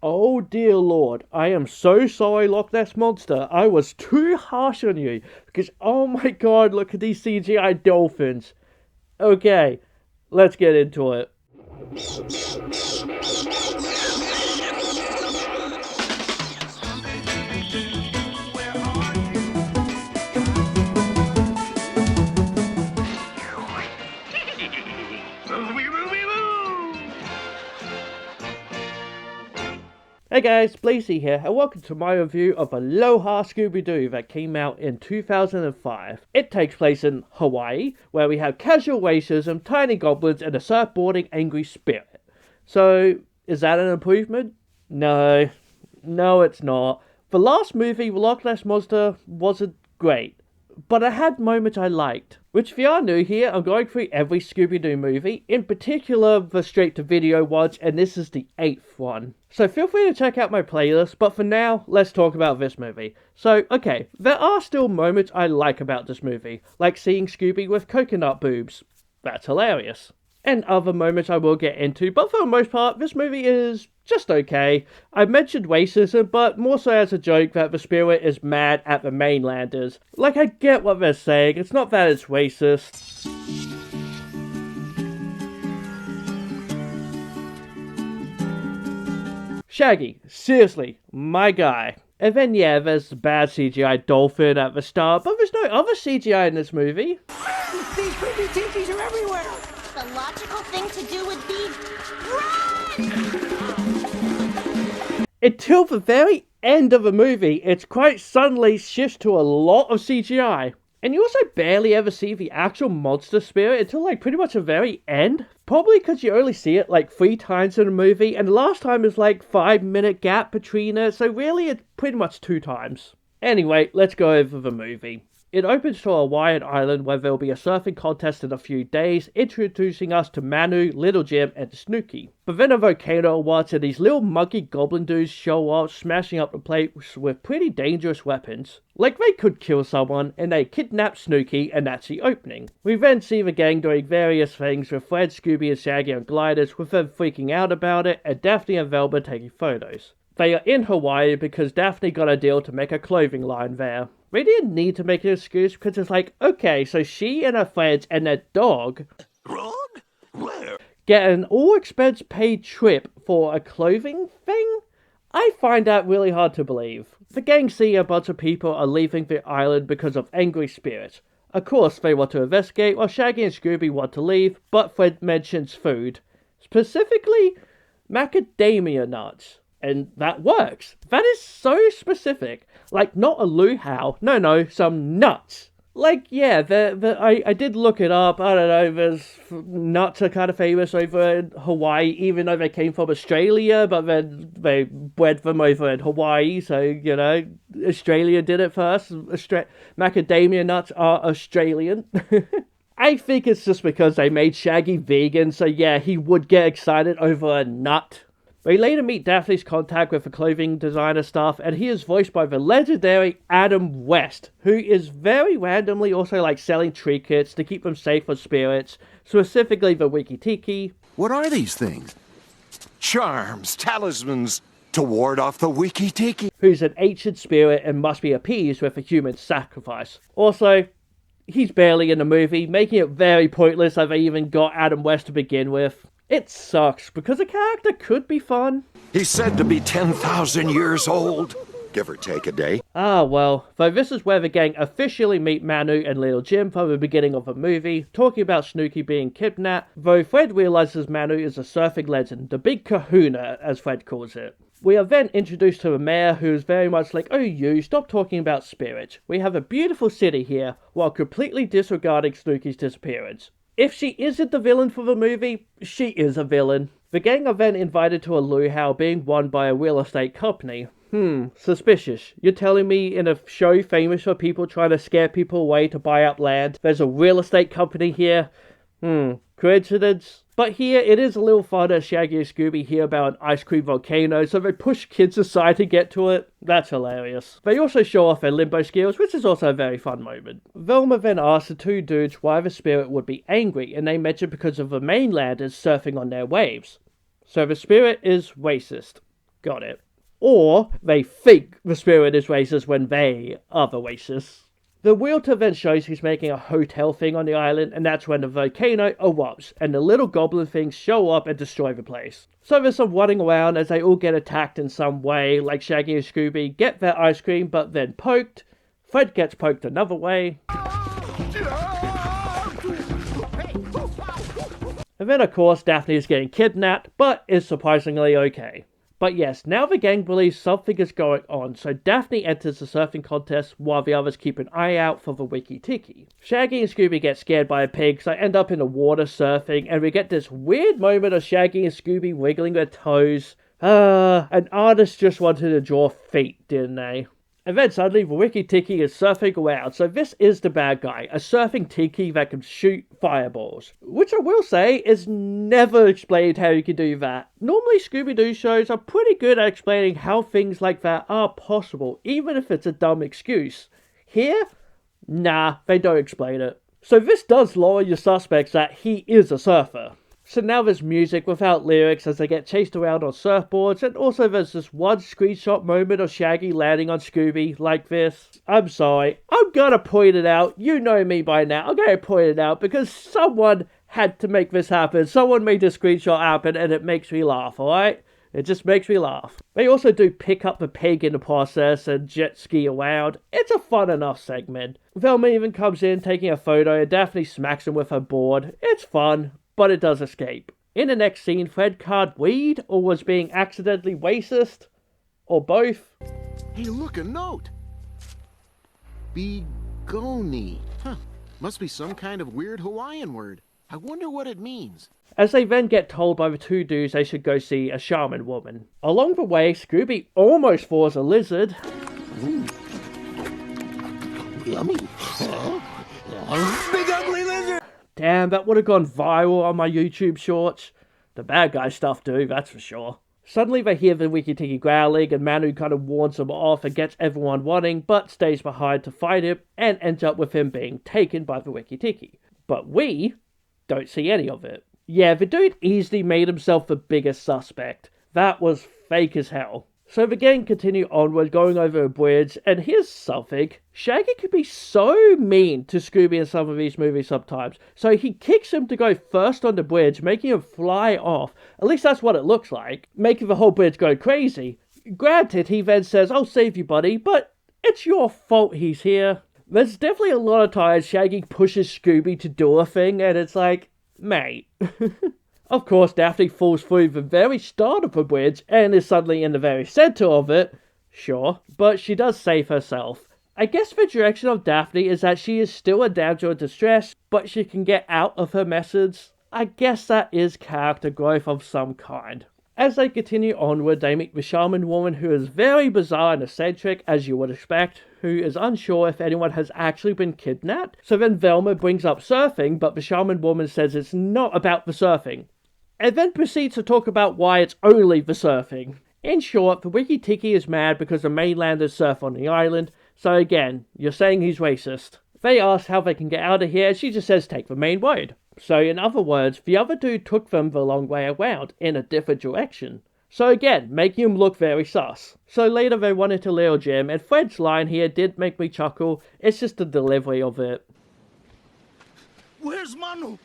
Oh dear lord, I am so sorry, Loch Ness Monster. I was too harsh on you. Because, oh my god, look at these CGI dolphins. Okay, let's get into it. Hey guys, Blazie here, and welcome to my review of Aloha Scooby Doo that came out in 2005. It takes place in Hawaii, where we have casual racism, tiny goblins, and a surfboarding angry spirit. So, is that an improvement? No, it's not. The last movie, Loch Ness Monster, wasn't great, but it had moments I liked. Which, if you are new here, I'm going through every Scooby-Doo movie, in particular the straight-to-video ones, and this is the 8th one. So feel free to check out my playlist, but for now, let's talk about this movie. So, okay, there are still moments I like about this movie, like seeing Scooby with coconut boobs. That's hilarious. And other moments I will get into, but for the most part, this movie is just okay. I mentioned racism, but more so as a joke that the spirit is mad at the mainlanders. Like, I get what they're saying, it's not that it's racist. Shaggy, seriously, my guy. And then yeah, there's the bad CGI dolphin at the start, but there's no other CGI in this movie. These creepy tinkies are everywhere! The logical thing to do would be run! Until the very end of the movie, it's quite suddenly shifts to a lot of CGI. And you also barely ever see the actual monster spirit until like pretty much the very end. Probably because you only see it like 3 times in a movie, and the last time is like 5-minute gap between it, so really it's pretty much 2 times. Anyway, let's go over the movie. It opens to a Hawaiian island where there will be a surfing contest in a few days, introducing us to Manu, Little Jim, and Snooki. But then a volcano erupts and these little monkey goblin dudes show up, smashing up the place with pretty dangerous weapons. Like they could kill someone, and they kidnap Snooki, and that's the opening. We then see the gang doing various things with Fred, Scooby, and Shaggy on gliders, with them freaking out about it, and Daphne and Velma taking photos. They are in Hawaii because Daphne got a deal to make a clothing line there. They didn't need to make an excuse because it's like, okay, so she and her friends and their dog get an all-expense paid trip for a clothing thing? I find that really hard to believe. The gang see a bunch of people are leaving the island because of angry spirits. Of course, they want to investigate while Shaggy and Scooby want to leave, but Fred mentions food. Specifically, macadamia nuts. And that works. That is so specific. Like, not a luau. No, some nuts. Like, yeah, I did look it up. I don't know, there's nuts are kind of famous over in Hawaii, even though they came from Australia, but then they bred them over in Hawaii, so, you know, Australia did it first. Macadamia nuts are Australian. I think it's just because they made Shaggy vegan, so yeah, he would get excited over a nut. We later meet Daphne's contact with the clothing designer stuff, and he is voiced by the legendary Adam West, who is very randomly also like selling tree kits to keep them safe from spirits, specifically the Wiki Tiki. What are these things? Charms, talismans, to ward off the Wiki Tiki. Who's an ancient spirit and must be appeased with a human sacrifice. Also, he's barely in the movie, making it very pointless that they even got Adam West to begin with. It sucks, because the character could be fun. He's said to be 10,000 years old, give or take a day. Ah well, though this is where the gang officially meet Manu and Little Jim from the beginning of the movie, talking about Snooki being kidnapped, though Fred realizes Manu is a surfing legend, the big kahuna, as Fred calls it. We are then introduced to the mayor, who is very much like, oh you, stop talking about spirits. We have a beautiful city here, while completely disregarding Snooki's disappearance. If she isn't the villain for the movie, she is a villain. The gang are then invited to a luau being run by a real estate company. Suspicious. You're telling me in a show famous for people trying to scare people away to buy up land, there's a real estate company here? Coincidence? But here, it is a little fun as Shaggy and Scooby hear about an ice cream volcano, so they push kids aside to get to it. That's hilarious. They also show off their limbo skills, which is also a very fun moment. Velma then asks the 2 dudes why the spirit would be angry, and they mention because of the mainlanders surfing on their waves. So the spirit is racist. Got it. Or they think the spirit is racist when they are the racists. The realtor then shows he's making a hotel thing on the island, and that's when the volcano erupts, and the little goblin things show up and destroy the place. So there's some running around as they all get attacked in some way, like Shaggy and Scooby get their ice cream but then poked. Fred gets poked another way. And then of course Daphne is getting kidnapped, but is surprisingly okay. But yes, now the gang believes something is going on, so Daphne enters the surfing contest while the others keep an eye out for the Wiki-Tiki. Shaggy and Scooby get scared by a pig, so end up in the water surfing, and we get this weird moment of Shaggy and Scooby wiggling their toes. An artist just wanted to draw feet, didn't they? And then suddenly the Wiki-Tiki is surfing around, so this is the bad guy, a surfing tiki that can shoot fireballs. Which I will say is never explained how you can do that. Normally Scooby-Doo shows are pretty good at explaining how things like that are possible, even if it's a dumb excuse. Here? Nah, they don't explain it. So this does lower your suspects that he is a surfer. So now there's music without lyrics as they get chased around on surfboards, and also there's this one screenshot moment of Shaggy landing on Scooby like this. I'm sorry, I'm gonna point it out. You know me by now. I'm gonna point it out because someone had to make this happen. Someone made this screenshot happen and it makes me laugh, alright? It just makes me laugh. They also do pick up the pig in the process and jet ski around. It's a fun enough segment. Velma even comes in taking a photo and Daphne smacks him with her board. It's fun, but it does escape. In the next scene, Fred can't weed or was being accidentally racist, or both. Hey, look, a note. Begoni. Huh. Must be some kind of weird Hawaiian word. I wonder what it means. As they then get told by the two dudes they should go see a shaman woman. Along the way, Scooby almost falls a lizard. Yummy. Big ugly lizard! Damn, that would have gone viral on my YouTube shorts. The bad guy stuff do, that's for sure. Suddenly they hear the Wiki-Tiki growling, and Manu kind of warns them off and gets everyone running, but stays behind to fight him, and ends up with him being taken by the Wiki-Tiki. But we don't see any of it. Yeah, the dude easily made himself the biggest suspect. That was fake as hell. So the gang continue onward, going over a bridge, and here's something. Shaggy could be so mean to Scooby in some of these movies sometimes. So he kicks him to go first on the bridge, making him fly off. At least that's what it looks like, making the whole bridge go crazy. Granted, he then says, "I'll save you, buddy," but it's your fault he's here. There's definitely a lot of times Shaggy pushes Scooby to do a thing, and it's like, mate. Of course, Daphne falls through the very start of the bridge and is suddenly in the very center of it. Sure, but she does save herself. I guess the direction of Daphne is that she is still a damsel in distress, but she can get out of her messes. I guess that is character growth of some kind. As they continue onward, they meet the shaman woman, who is very bizarre and eccentric, as you would expect, who is unsure if anyone has actually been kidnapped. So then Velma brings up surfing, but the shaman woman says it's not about the surfing, and then proceeds to talk about why it's only the surfing. In short, the Wiki-Tiki is mad because the mainlanders surf on the island, so again, you're saying he's racist. They ask how they can get out of here, and she just says take the main road. So in other words, the other dude took them the long way around, in a different direction. So again, making him look very sus. So later they run into Little Jim, and Fred's line here did make me chuckle. It's just the delivery of it. Where's Manu?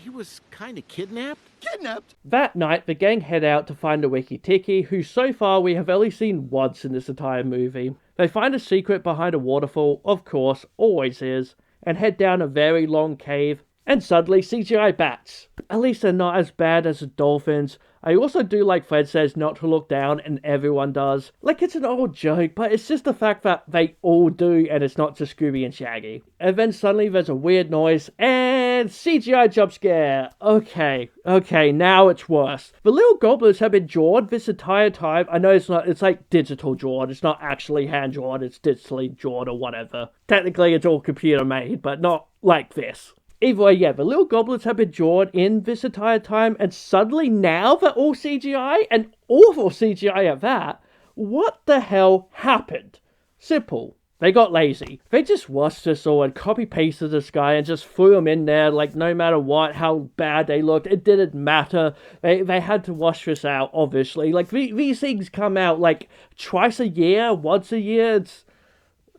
He was kinda kidnapped? Kidnapped? That night, the gang head out to find the Wiki-Tiki, who so far we have only seen once in this entire movie. They find a secret behind a waterfall, of course, always is, and head down a very long cave, and suddenly CGI bats. At least they're not as bad as the dolphins. I also do like Fred says not to look down, and everyone does. Like, it's an old joke, but it's just the fact that they all do, and it's not just Scooby and Shaggy. And then suddenly there's a weird noise, and CGI jump scare. Okay, now it's worse. The little goblins have been drawn this entire time. I know it's like digital drawn. It's not actually hand drawn, it's digitally drawn or whatever. Technically it's all computer made, but not like this. Either way, yeah, the little goblins have been drawn in this entire time, and suddenly now they're all CGI, and awful CGI at that. What the hell happened? Simple. They got lazy. They just watched this all and copy-pasted this guy and just threw him in there, like, no matter what, how bad they looked, it didn't matter. They had to wash this out, obviously. Like, these things come out, like, twice a year, once a year.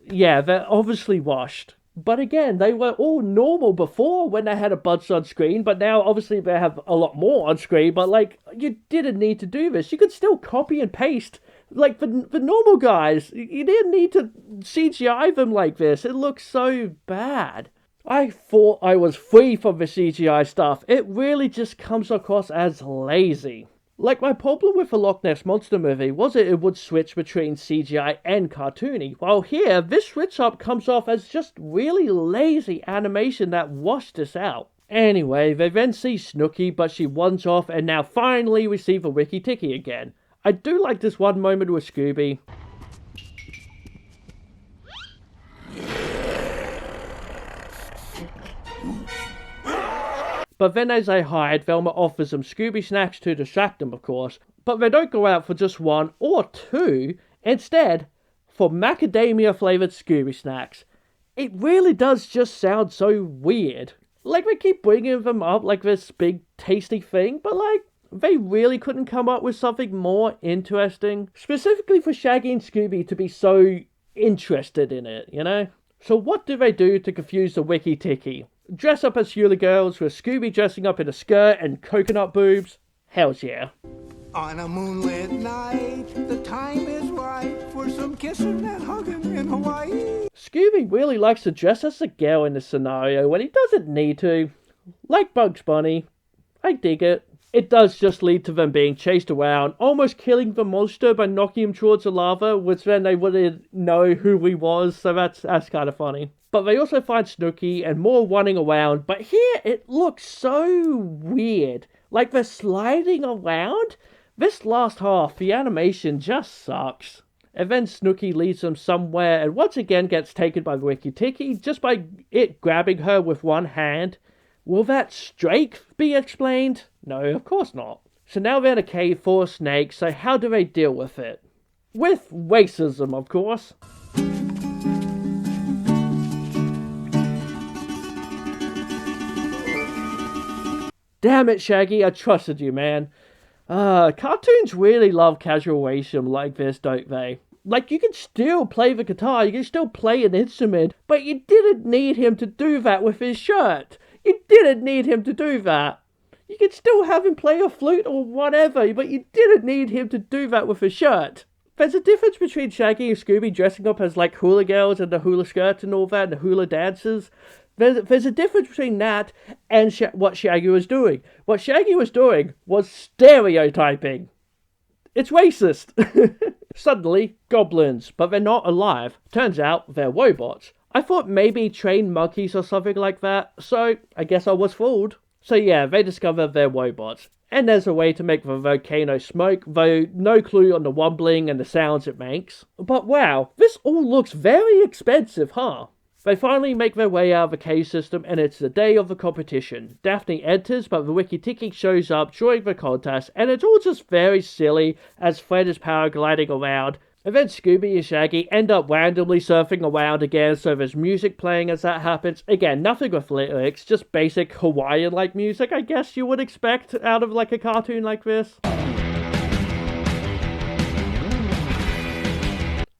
Yeah, they're obviously washed. But again, they were all normal before when they had a bunch on screen, but now obviously they have a lot more on screen, but like, you didn't need to do this. You could still copy and paste. Like, the normal guys, you didn't need to CGI them like this. It looks so bad. I thought I was free from the CGI stuff. It really just comes across as lazy. Like, my problem with the Loch Ness Monster movie was it would switch between CGI and cartoony, while here, this switch up comes off as just really lazy animation that washed this out. Anyway, they then see Snooki, but she runs off, and now finally we see the Wiki Tiki again. I do like this one moment with Scooby. But then as they hide, Velma offers them Scooby snacks to distract them, of course. But they don't go out for just one or two. Instead, for macadamia-flavoured Scooby snacks. It really does just sound so weird. Like, they keep bringing them up like this big, tasty thing, but like, they really couldn't come up with something more interesting. Specifically for Shaggy and Scooby to be so interested in it, you know? So what do they do to confuse the Wiki Tiki? Dress up as Hula girls with Scooby dressing up in a skirt and coconut boobs? Hells yeah. On a moonlit night, the time is right for some kissing and hugging in Hawaii. Scooby really likes to dress as a girl in this scenario when he doesn't need to. Like Bugs Bunny. I dig it. It does just lead to them being chased around, almost killing the monster by knocking him towards the lava, which then they wouldn't know who he was, so that's kind of funny. But they also find Snooki and more running around, but here it looks so weird. Like they're sliding around? This last half, the animation just sucks. And then Snooki leads them somewhere and once again gets taken by the Wiki Tiki just by it grabbing her with one hand. Will that strike be explained? No, of course not. So now they're in a cave full of snakes, so how do they deal with it? With racism, of course. Damn it, Shaggy, I trusted you, man. Cartoons really love casual racism like this, don't they? Like, you can still play the guitar, you can still play an instrument, but you didn't need him to do that with his shirt. You didn't need him to do that. You could still have him play a flute or whatever, but you didn't need him to do that with a shirt. There's a difference between Shaggy and Scooby dressing up as, like, hula girls and the hula skirts and all that, and the hula dances. There's a difference between that and what Shaggy was doing. What Shaggy was doing was stereotyping. It's racist. Suddenly, goblins, but they're not alive. Turns out, they're robots. I thought maybe trained monkeys or something like that, so I guess I was fooled. So yeah, they discover they're robots. And there's a way to make the volcano smoke, though no clue on the rumbling and the sounds it makes. But wow, this all looks very expensive, huh? They finally make their way out of the cave system and it's the day of the competition. Daphne enters, but the Wiki Tiki shows up during the contest and it's all just very silly as Fred is paragliding around. And then Scooby and Shaggy end up randomly surfing around again, so there's music playing as that happens. Again, nothing with lyrics, just basic Hawaiian-like music, I guess you would expect out of like a cartoon like this.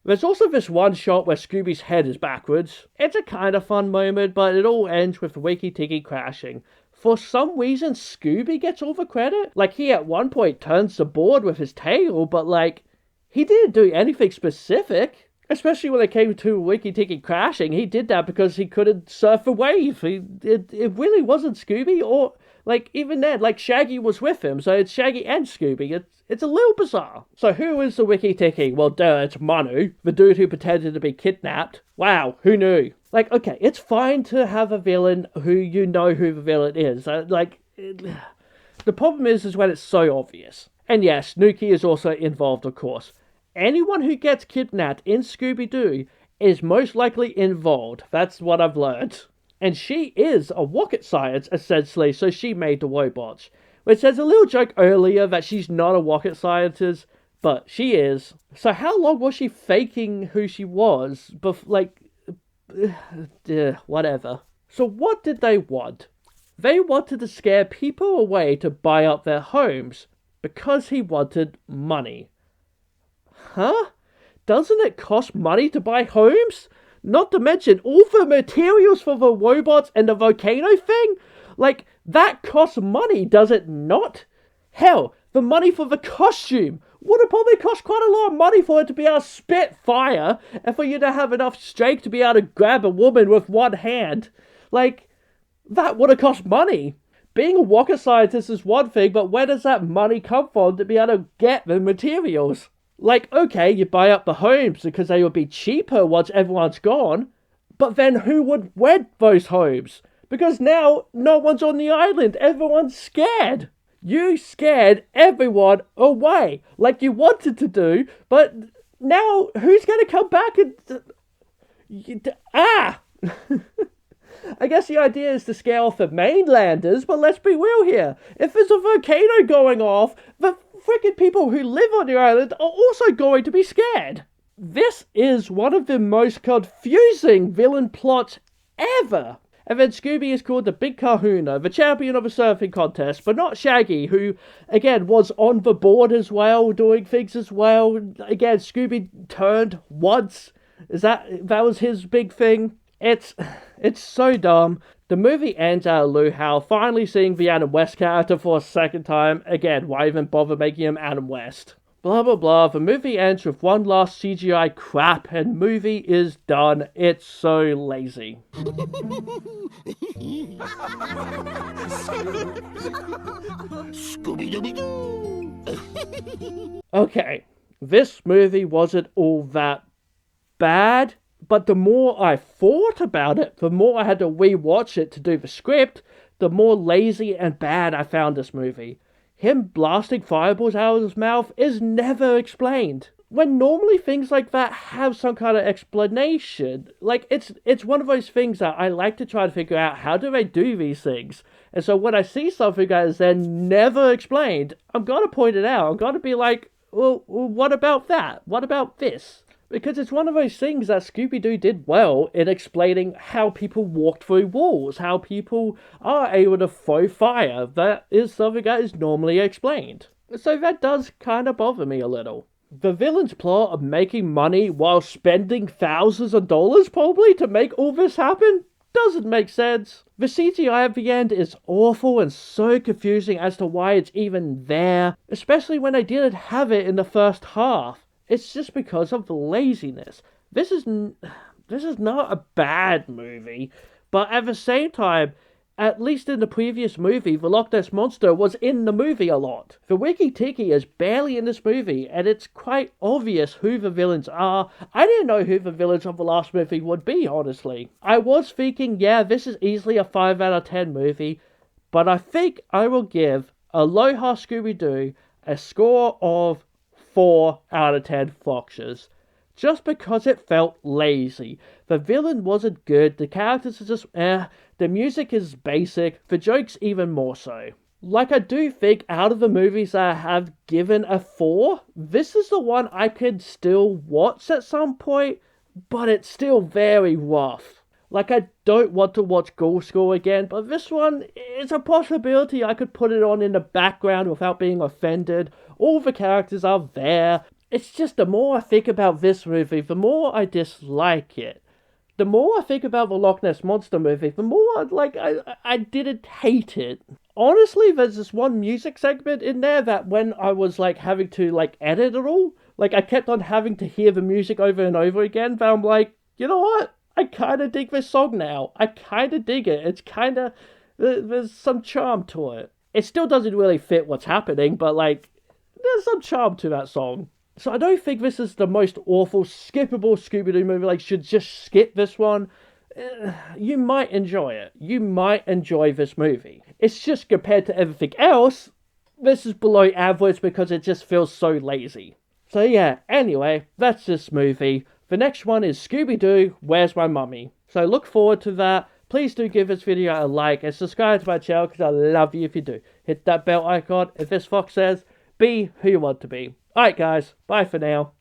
There's also this one shot where Scooby's head is backwards. It's a kind of fun moment, but it all ends with the Wiki Tiki crashing. For some reason, Scooby gets all the credit. Like, he at one point turns the board with his tail, but like, he didn't do anything specific. Especially when it came to Wiki Tiki crashing, he did that because he couldn't surf a wave. It really wasn't Scooby, or, like, even then, like, Shaggy was with him, so it's Shaggy and Scooby. It's a little bizarre. So who is the Wiki Tiki? Well, duh, it's Manu, the dude who pretended to be kidnapped. Wow, who knew? Like, okay, it's fine to have a villain who you know who the villain is. The problem is when it's so obvious. And yes, Snooki is also involved, of course. Anyone who gets kidnapped in Scooby-Doo is most likely involved. That's what I've learned. And she is a rocket science, essentially, so she made the robots. Which there's a little joke earlier that she's not a rocket scientist, But she is. So how long was she faking who she was? Whatever. So what did they want? They wanted to scare people away to buy up their homes because he wanted money. Huh? Doesn't it cost money to buy homes? Not to mention all the materials for the robots and the volcano thing? Like, that costs money, does it not? Hell, the money for the costume would have probably cost quite a lot of money for it to be able to spit fire and for you to have enough strength to be able to grab a woman with one hand. Like, that would have cost money. Being a rocket scientist is one thing, but where does that money come from to be able to get the materials? Like, okay, you buy up the homes because they would be cheaper once everyone's gone, but then who would rent those homes? Because now, no one's on the island, everyone's scared. You scared everyone away, like you wanted to do, but now who's going to come back and... I guess the idea is to scare off the mainlanders, but let's be real here. If there's a volcano going off, the freaking people who live on the island are also going to be scared. This is one of the most confusing villain plots ever. And then Scooby is called the Big Kahuna, the champion of a surfing contest, but not Shaggy, who, again, was on the board as well, doing things as well. Again, Scooby turned once. That was his big thing. It's so dumb. The movie ends at a luau, finally seeing the Adam West character for a second time. Again, why even bother making him Adam West? Blah blah blah. The movie ends with one last CGI crap, and movie is done. It's so lazy. Scooby-Dooby-Doo! Okay, this movie wasn't all that bad, but the more I thought about it, the more I had to rewatch it to do the script, the more lazy and bad I found this movie. Him blasting fireballs out of his mouth is never explained. When normally things like that have some kind of explanation. Like, it's one of those things that I like to try to figure out, how do they do these things? And so when I see something that is then never explained, I'm gonna point it out. I'm gonna be like, well, what about that? What about this? Because it's one of those things that Scooby-Doo did well in explaining how people walk through walls, how people are able to throw fire. That is something that is normally explained. So that does kind of bother me a little. The villain's plot of making money while spending thousands of dollars probably to make all this happen doesn't make sense. The CGI at the end is awful and so confusing as to why it's even there, especially when they didn't have it in the first half. It's just because of laziness. This is not a bad movie, but at the same time, at least in the previous movie, the Loch Ness Monster was in the movie a lot. The Wiki Tiki is barely in this movie, and it's quite obvious who the villains are. I didn't know who the villains of the last movie would be, honestly. I was thinking, yeah, this is easily a 5 out of 10 movie, but I think I will give Aloha Scooby Doo a score of 4 out of 10 foxes. Just because it felt lazy. The villain wasn't good, the characters are just the music is basic, the jokes even more so. Like, I do think out of the movies that I have given a 4, this is the one I could still watch at some point, but it's still very rough. Like, I don't want to watch Ghoul School again, but this one is a possibility I could put it on in the background without being offended. All the characters are there. It's just the more I think about this movie, the more I dislike it. The more I think about the Loch Ness Monster movie, the more, I didn't hate it. Honestly, there's this one music segment in there that when I was, having to, edit it all, I kept on having to hear the music over and over again, but I'm like, you know what? I kind of dig this song now. I kind of dig it. It's kind of... There's some charm to it. It still doesn't really fit what's happening, but, there's some charm to that song. So I don't think this is the most awful, skippable Scooby-Doo movie. Should just skip this one. You might enjoy it. You might enjoy this movie. It's just compared to everything else, this is below average because it just feels so lazy. So yeah, anyway, that's this movie. The next one is Scooby-Doo, Where's My Mummy? So look forward to that. Please do give this video a like and subscribe to my channel because I love you if you do. Hit that bell icon if this fox says Be who you want to be. Alright guys, bye for now.